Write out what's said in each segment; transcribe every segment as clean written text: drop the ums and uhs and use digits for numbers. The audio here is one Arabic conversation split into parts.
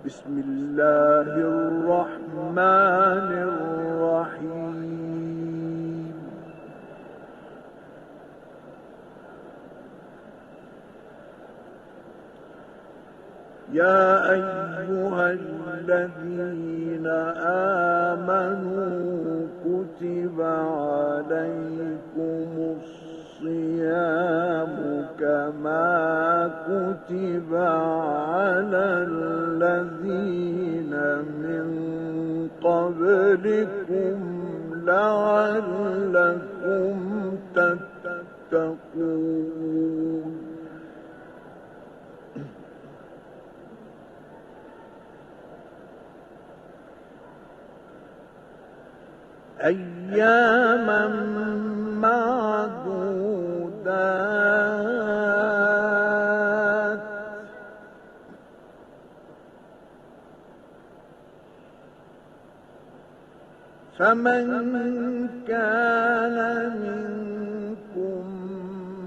بسم الله الرحمن الرحيم. يا أيها الذين آمنوا كتب عليكم الصيام كما كتب على الذين من قبلكم لعلكم تتقون. أياما معدودات، فمن كان منكم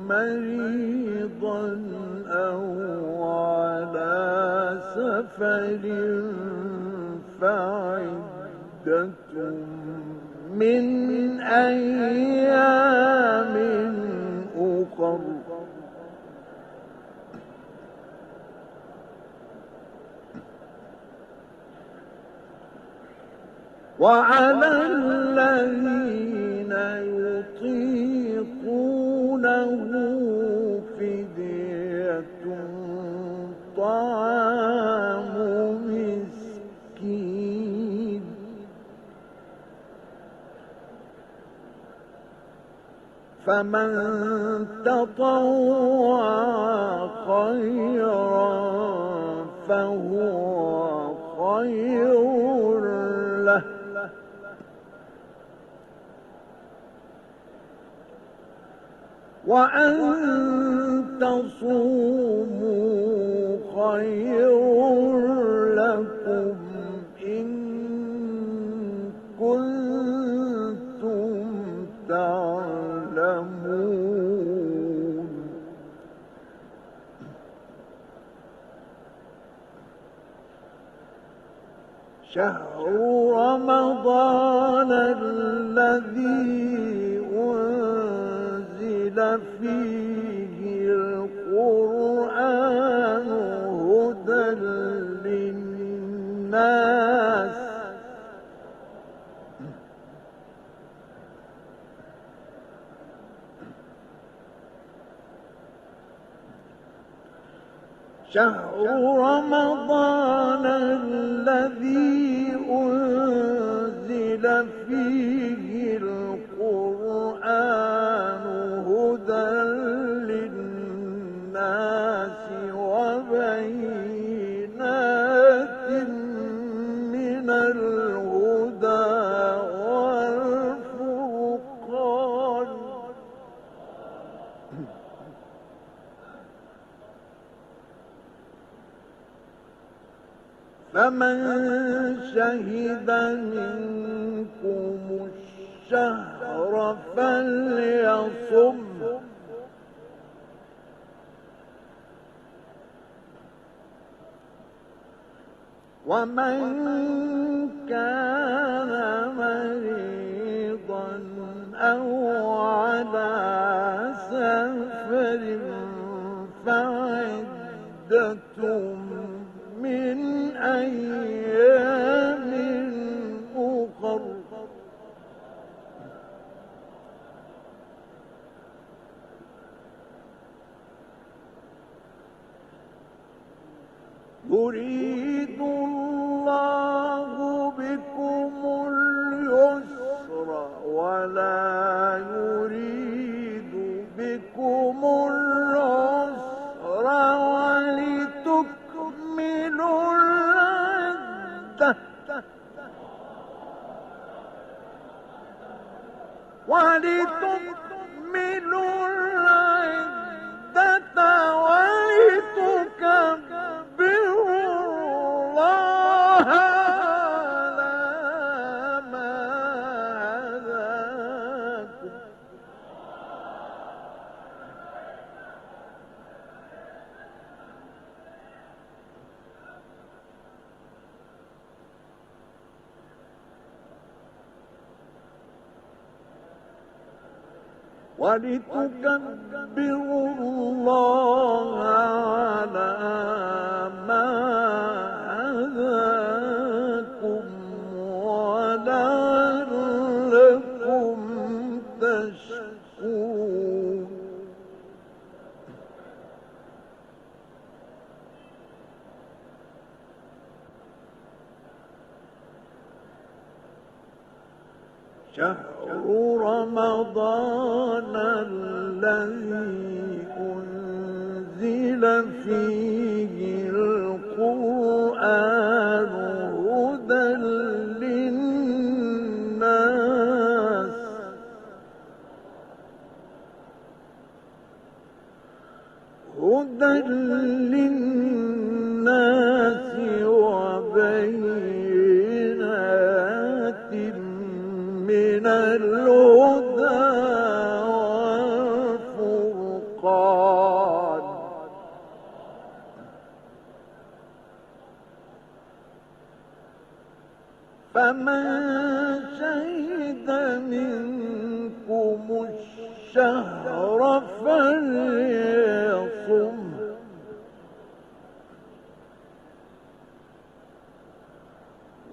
مريضا أو على سفر فعدة من أيام أخر. وعلى الذين يطيقونه فدية طعام مسكين، فمن تطوع خيرا فهو خير له، وأن تصوموا خير لكم إن كنتم تعلمون. شهر رمضان الذي أنزل فيه القرآن هدى للناس شهر رمضان الذي أنزل فيه القرآن هدى للناس وبينات من الهدى والفرقان، فمن شهد منكم الشهر فليصم، ومن كان مريضا أو على سفر فعدة من أيام أخر. يريد الله بكم اليسر ولا يريد بكم العسر ولتكملوا العدة ولتكملوا العدة ولتكبروا الله على ما هداكم ولتكبروا الله على ما هداكم ولعلكم تشكرون. شهر رمضان الذي أنزل فيه القرآن هدى للناس وبينات من الهدى والفرقان. فمن شهد منكم الشهر فليصم،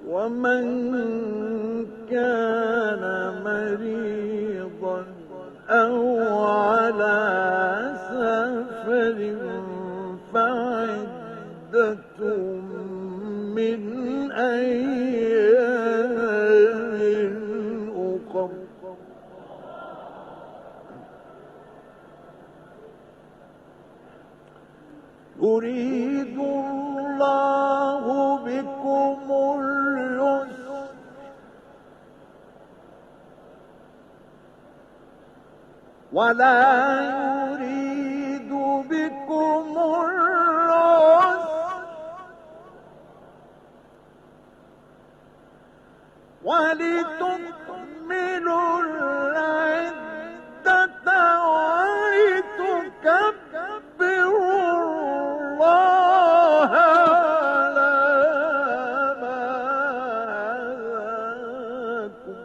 ومن كان مريضا أو على سفر فعدة من أيام أخر. يريد الله بكم اليسر ولا يريد بكم العسر ولتكملوا العدة ولتكبروا الله على ما هداكم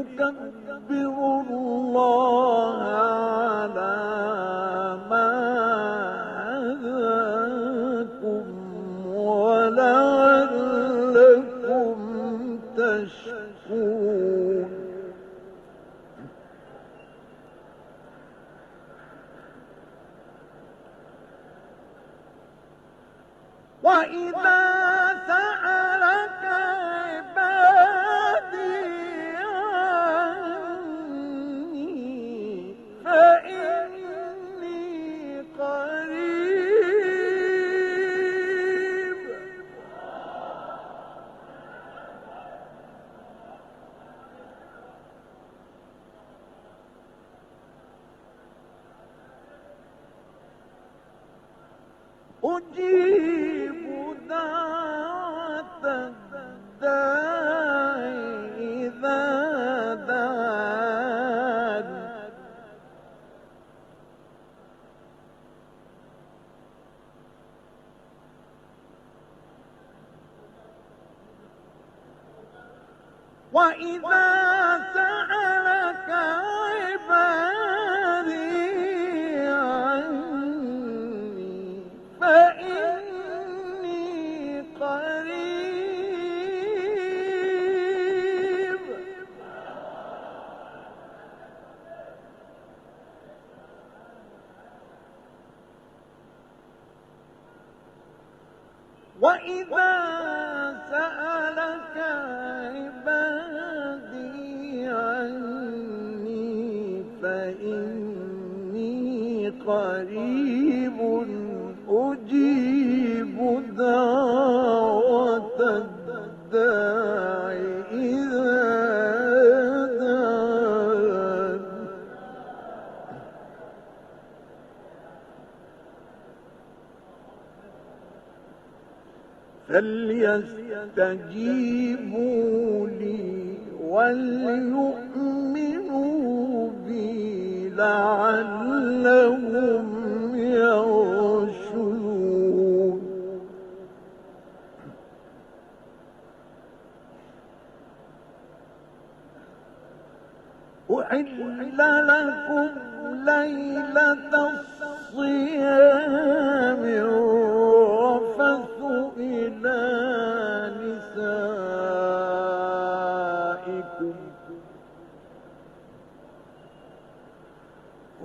ولتكبروا الله على ما هداكم ولعلكم تشكرون. وإذا سألك عبادي فإني قريب أجيب دعوة الداعي إذا دعان وإذا سألك عبادي عني فإني قريب وإذا سألك عبادي عني فإني قريب أجيب دعوة الداعي إذا دعان فليستجيبوا لي وليؤمنوا بي لعلهم يرشدون أحل لكم ليلة الصيام الرفث إلى نسائكم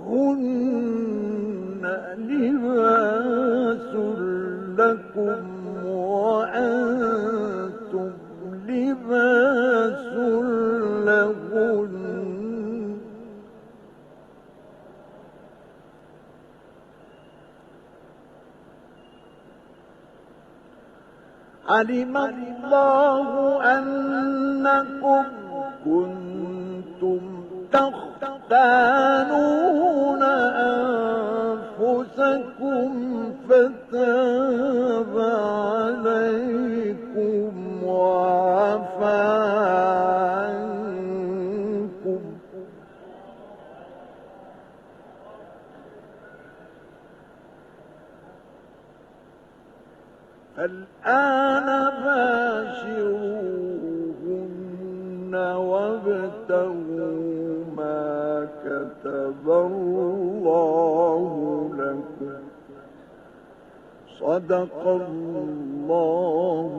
هن لباس لكم وأنتم لباس لهن علم الله أنكم كنتم تختانون أنفسكم فتاب عليكم وعفى عنكم فالآن باشروهن وابتغوا ما كتب الله لكم صدق الله